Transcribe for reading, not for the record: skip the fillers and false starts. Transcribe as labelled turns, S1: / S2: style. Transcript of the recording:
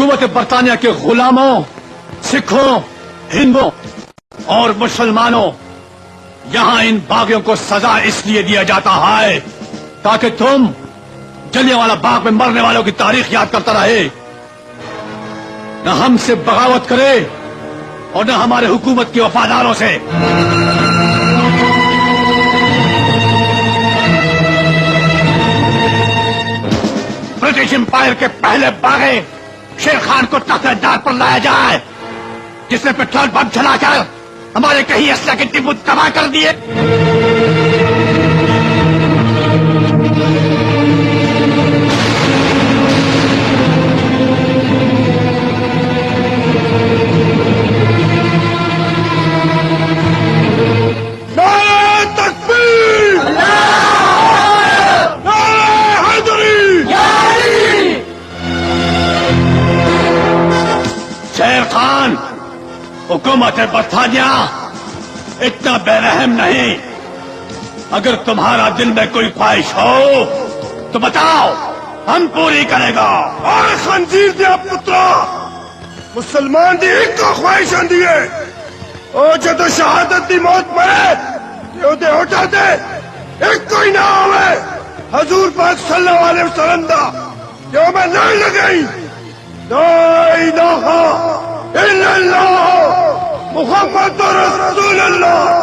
S1: حکومت برطانیہ کے غلاموں، سکھوں، ہندوؤں اور مسلمانوں، یہاں ان باغیوں کو سزا اس لیے دیا جاتا ہے تاکہ تم جلیانوالہ باغ میں مرنے والوں کی تاریخ یاد کرتا رہے، نہ ہم سے بغاوت کرے اور نہ ہمارے حکومت کے وفاداروں سے۔ برٹش امپائر کے پہلے باغی شیر خان کو تخت دار پر لایا جائے، جس نے پیٹرول پمپ چلا کر ہمارے کئی اسلحے کے ڈبو تباہ کر دیے۔ شیر خان، حکومت برطانیہ اتنا بے رحم نہیں، اگر تمہارا دل میں کوئی خواہش ہو تو بتاؤ، ہم پوری کرے گا۔
S2: اور خنزیر دیا پترا مسلمان دی ایک کا خواہش آندی ہے، اور جدو شہادت دی موت مرے کہ دے اٹھا دے ایک کوئی نہ ہوئے حضور پاک صلی اللہ علیہ وسلم دا جو میں نہیں لگئی لا الہ الا اللہ محمد رسول اللہ۔